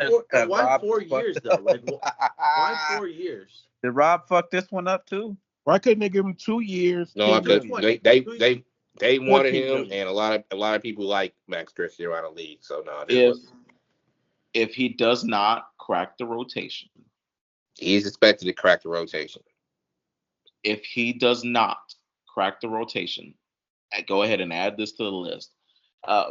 Rob 4 years though? Like why 4 years? Did Rob fuck this one up too? Why couldn't they give him 2 years? No, I 10 could. million? They wanted 14 him, million. and a lot of people like Max Christie around the league. So no, If he does not crack the rotation, he's expected to crack the rotation. if he does not crack the rotation, go ahead and add this to the list.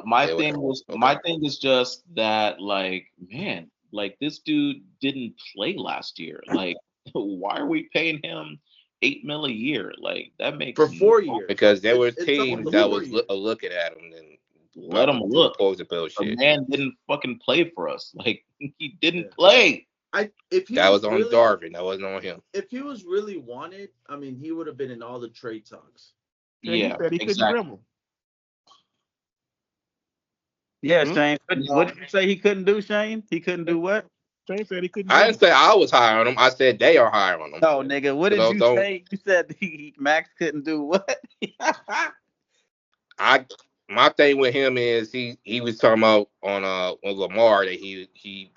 My thing is just that, like, man, like this dude didn't play last year. Like, why are we paying him $8 million a year? Like, that makes For 4 years. Because there were It's up teams to that 4 was years. looking at him and let him look. poison pill The shit. man didn't fucking play for us. Like, he didn't Yeah. play. If he That was on really, Darvin. That wasn't on him. if he was really wanted, I mean, he would have been in all the trade talks. And he Yeah, said he couldn't exactly. dribble. Yeah, Hmm? Shane. What did you say he couldn't do, Shane? He couldn't do what? Shane said he couldn't I dribble. didn't say I was higher on him. I said they are higher on him. No, nigga. What did So you don't- say? You said Max couldn't do what? My thing with him is he was talking about on Lamar that he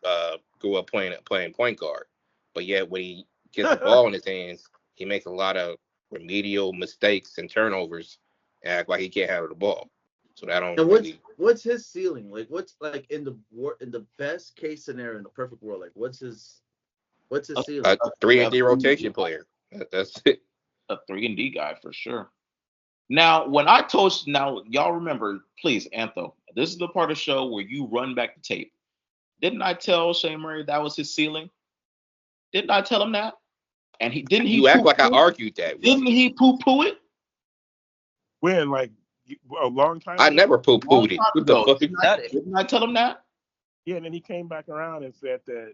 grew up playing point guard, but yet when he gets the ball in his hands, he makes a lot of remedial mistakes and turnovers, and act like he can't handle the ball. So that don't And really. what's his ceiling? Like what's like in the best case scenario in the perfect world? Like what's his ceiling? A 3-and-D rotation player. That's it. A 3-and-D guy for sure. Now, y'all remember, please, Antho, this is the part of the show where you run back the tape. Didn't I tell Shane Murray that was his ceiling? Didn't I tell him that? And You act like I argued that. Didn't he poo-poo it? When, like, a long time I ago? never poo-pooed it. What the fuck? Didn't I tell him that? Yeah, and then he came back around and said that,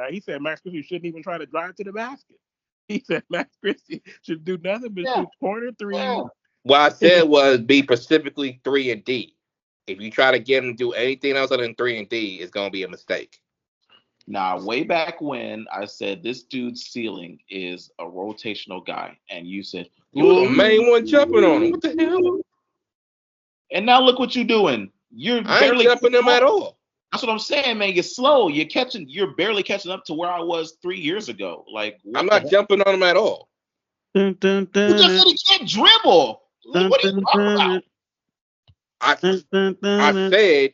he said Max Christie shouldn't even try to drive to the basket. He said Max Christie should do nothing but shoot corner threes. Yeah. What I said was be specifically 3-and-D. If you try to get him to do anything else other than 3-and-D, it's gonna be a mistake. Now, way back when I said this dude's ceiling is a rotational guy, and you said You were the main one jumping on him. What the hell? And now look what you're doing. You're I ain't barely jumping him at all. That's what I'm saying, man. You're slow. You're barely catching up to where I was 3 years ago. Like, I'm not jumping on him at all. Dun, dun, dun, You just said he can't dribble. Like, what are you talking about? I said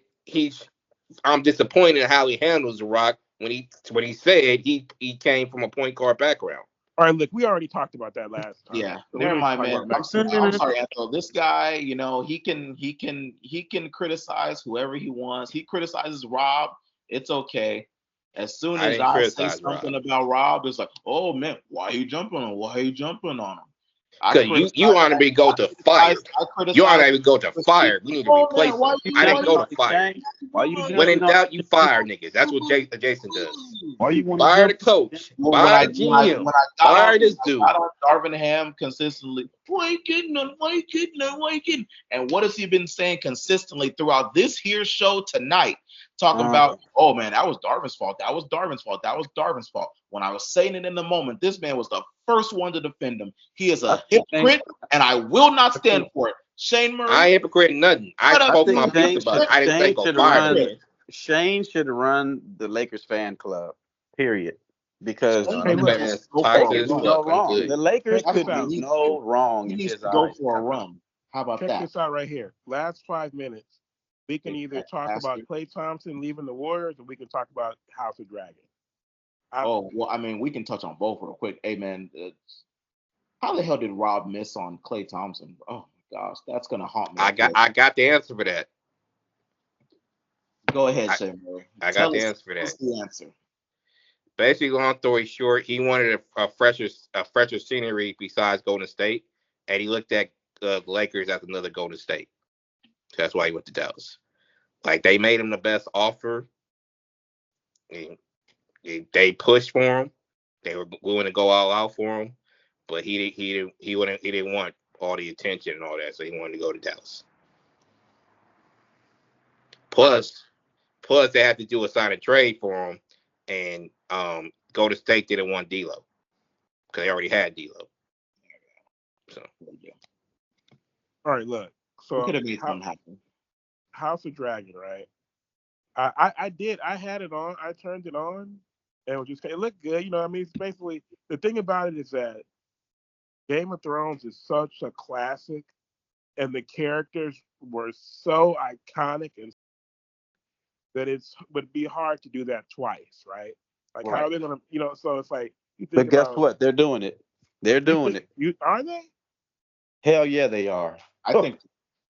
I'm disappointed in how he handles the rock when he said he came from a point guard background. All right, look, we already talked about that last time. Yeah, So we never don't mind, talk man. about Max I'm Christie. sorry, Anthony. This guy, he can criticize whoever he wants. He criticizes Rob. It's okay. As soon I as didn't I say criticize something Rob. about Rob, it's like, oh man, why are you jumping on him? Why are you jumping on him? Because you want to be go to fire. You want to even go to fire. We need to replace him. I didn't go to fire. Why you When in doubt, you fire niggas. That's what Jason does. Why you want Fire the coach. Fire the GM. Fire this dude. I got on Darvin Ham consistently. Why kidding? And what has he been saying consistently throughout this here show tonight? Talking about, oh man, that was Darvin's fault. That was Darvin's fault. That was Darvin's fault. When I was saying it in the moment, this man was the first one to defend him. He is a hypocrite, and I will not stand for it. Shane Murray. I ain't hypocriting nothing. I spoke my piece about it. I didn't say go fire him. Shane should run the Lakers fan club. Period. Because Hey, look, Lakers do no wrong. The Lakers could do no wrong in He needs his to go eyes. for a run. How about check that? this out right here. Last 5 minutes, we can either talk about Klay Thompson leaving the Warriors, or we can talk about House of Dragon. We can touch on both real quick. Hey, man, how the hell did Rob miss on Klay Thompson? Oh my gosh, that's gonna haunt me. I got the answer for that. Go ahead, Shane Murray. I got the answer for that. What's the answer? Basically, long story short, he wanted a fresher scenery besides Golden State, and he looked at the Lakers as another Golden State. That's why he went to Dallas. Like, they made him the best offer. They pushed for him. They were willing to go all out for him, but he didn't want all the attention and all that, so he wanted to go to Dallas. Plus they had to do a sign and trade for him, and Golden State didn't want D'Lo because they already had D'Lo. So All right, look. We So could have made something happen. House of Dragon, right? I did. I had it on. I turned it on, and it looked good. You know, I mean, it's basically the thing about it is that Game of Thrones is such a classic, and the characters were so iconic, and that would be hard to do that twice, right? Like how are they gonna, So it's like you think But guess about. what? They're doing it. They're doing it. Are they? Hell yeah, they are. I think.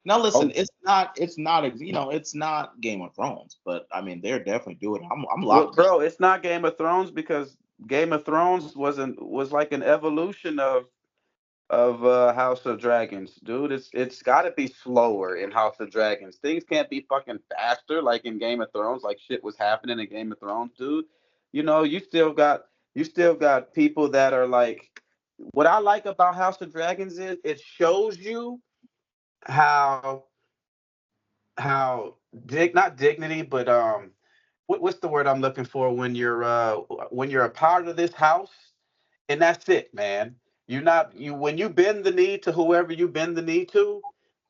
Now listen, Oh. it's not Game of Thrones, but I mean they're definitely doing it. I'm Well, locked. bro, it's not Game of Thrones because Game of Thrones was like an evolution of House of Dragons, dude. It's got to be slower in House of Dragons. Things can't be fucking faster like in Game of Thrones. Like shit was happening in Game of Thrones, dude. You know, you still got people that are like. What I like about House of Dragons is it shows you how not dignity, but what's the word I'm looking for when you're a part of this house, and that's it, man. You're not you when you bend the knee to whoever you bend the knee to,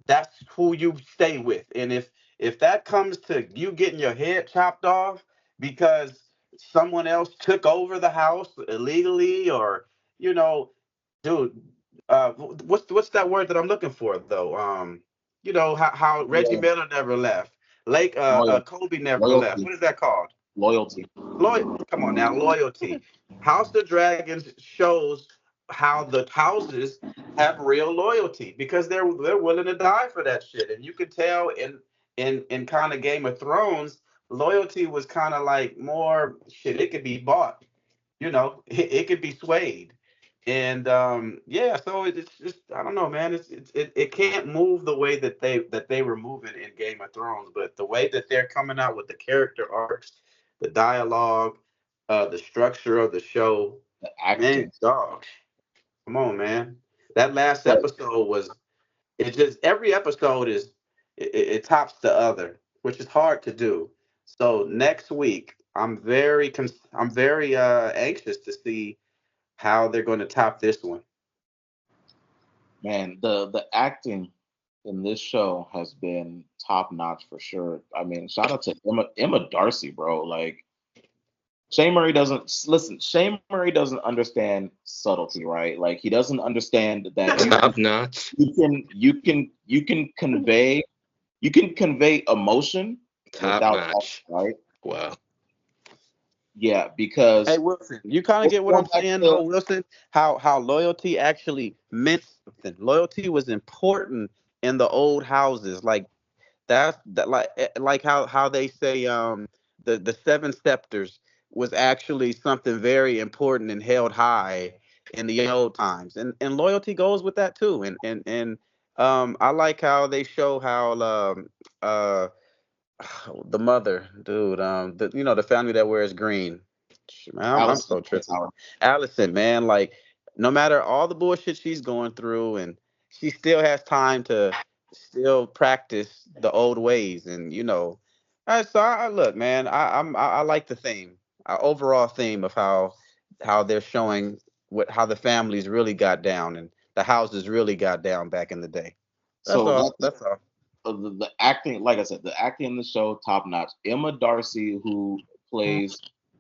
that's who you stay with. And if that comes to you getting your head chopped off because someone else took over the house illegally, or you know, dude, what's that word that I'm looking for though? How Reggie Yeah. Miller never left, Lake Loyalty. Kobe never left. What is that called? Loyalty. Come on now, loyalty. House of Dragons shows how the houses have real loyalty because they're willing to die for that shit, and you can tell in kind of Game of Thrones, loyalty was kind of like more shit. It could be bought, it could be swayed, and yeah. So it's just I don't know, man. It can't move the way that they were moving in Game of Thrones, but the way that they're coming out with the character arcs, the dialogue, the structure of the show. The Man, acting. dog, come on, man. That last But episode was. It just every episode it tops the other, which is hard to do. So next week, I'm very anxious to see how they're going to top this one. man, the acting in this show has been top notch for sure. I mean, shout out to Emma Darcy, bro. Like Shane Murray doesn't listen. Shane Murray doesn't understand subtlety, right? Like he doesn't understand that top notch. you can convey emotion Top without talking, notch. right? Wow. Yeah, Hey because Wilson, you kind of get what going I'm back saying, to though, Wilson. How loyalty actually meant something. Loyalty was important in the old houses. Like that like how they say the seven scepters was actually something very important and held high in the old times, and loyalty goes with that too. And I like how they show how uh the mother, dude, the family that wears green. Man, I'm Allison so tripping. Hightower. Allison, man, like no matter all the bullshit she's going through, and she still has time to still practice the old ways, and I look, man, I like the theme, overall theme of how they're showing how the families really got down and the houses really got down back in the day. That's So all. that's That's all. the acting, like I said, the acting in the show top notch. Emma Darcy, who plays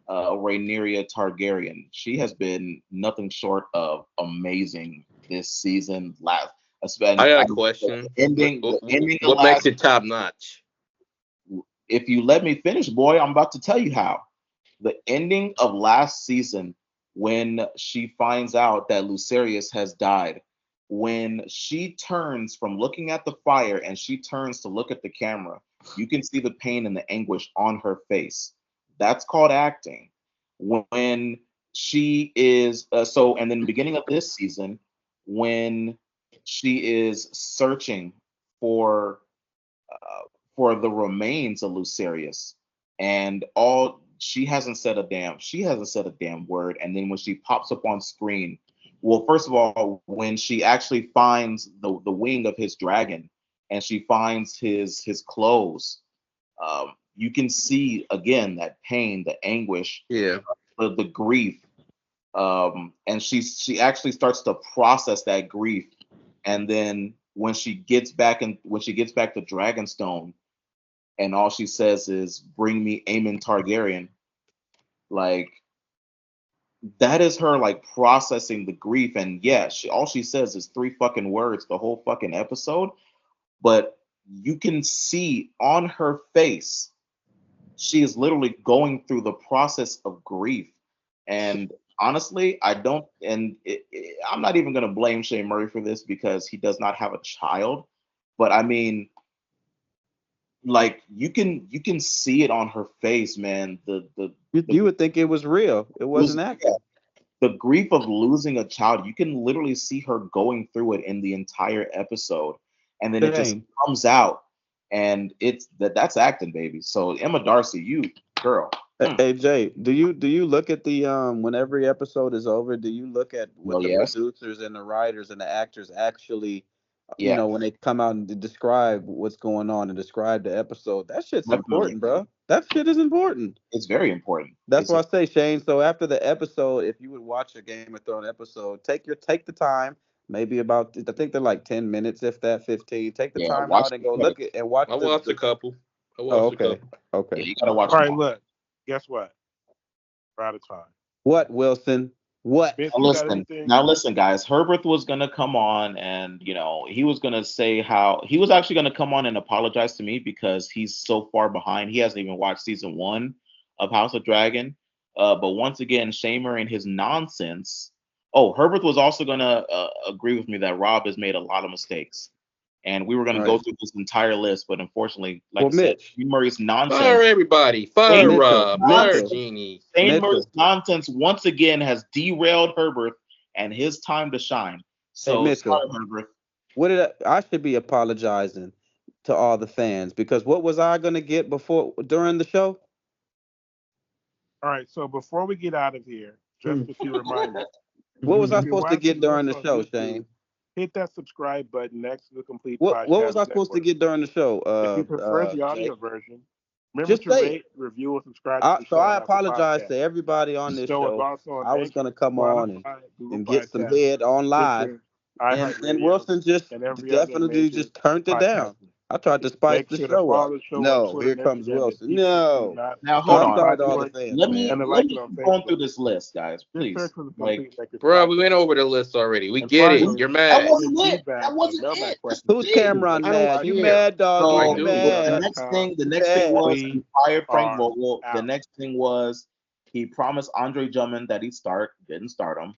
Rhaenyra Targaryen, she has been nothing short of amazing this season. I got a The question. ending, the ending of What makes last. it top notch? If you let me finish, boy, I'm about to tell you how. The ending of last season, when she finds out that Lucerius has died, when she turns from looking at the fire and she turns to look at the camera, you can see the pain and the anguish on her face. That's called acting. When she is and then the beginning of this season, when she is searching for the remains of Lucerius, and all she hasn't said a damn word. And then when she pops up on screen, well, first of all, when she actually finds the wing of his dragon and she finds his clothes, you can see again that pain, the anguish, Yeah. the grief, and she actually starts to process that grief. And then when she gets back to Dragonstone, and all she says is, "Bring me Aemon Targaryen," like that is her like processing the grief. And yeah, all she says is 3 fucking words the whole fucking episode, but you can see on her face she is literally going through the process of grief. And honestly, I'm not even going to blame Shane Murray for this because he does not have a child, but I mean, like you can see it on her face, man. You would think it was real. It wasn't acting. The grief of losing a child, you can literally see her going through it in the entire episode, and then it just comes out, and that's acting, baby. So Emma Darcy, you girl. Hey Jay, do you look at the when every episode is over, do you look at what the producers and the writers and the actors actually, you know, when they come out and describe what's going on and describe the episode? That shit's important, bro. That shit is important. It's very important. That's why I say, Shane. So after the episode, if you would watch a Game of Thrones episode, take the time, maybe about, I think they're like 10 minutes, if that 15. Take the time out and go look at and watch. I watched a couple. Okay. Yeah, you gotta watch. All right, look. Guess what? We're out of time. What, Wilson? What? Now listen, guys. Herbert was gonna come on, and you know he was gonna say how he was actually gonna come on and apologize to me because he's so far behind. He hasn't even watched season 1 of House of Dragon. But once again, Shamer and his nonsense. Oh, Herbert was also gonna agree with me that Rob has made a lot of mistakes, and we were gonna go through this entire list, but unfortunately, like I said, Shane Murray's nonsense. Fire everybody! Fire Rob! Fire Jeannie! Shane Murray's nonsense once again has derailed Herbert and his time to shine. So sorry, Herbert. I should be apologizing to all the fans because what was I gonna get during the show? All right, so before we get out of here, just a few reminders. What was I supposed to get during the show, Shane? Hit that subscribe button next to the complete podcast. What was I supposed to get during the show? If you prefer the audio version, remember to rate, review, and subscribe. I apologize to everybody on this show. I was going to come on and get some head on live, and Wilson just definitely just turned it down. I tried to spice the show up. No, here comes Wilson. No. Now hold on. Let me keep going through this list, guys. Please. Bro, we went over the list already. We get it. You're mad. That wasn't it. Who's Cameron mad? You mad, dog? You mad? The next thing was he fired Frank Vogel. The next thing was he promised Andre Drummond that he'd start, didn't start him.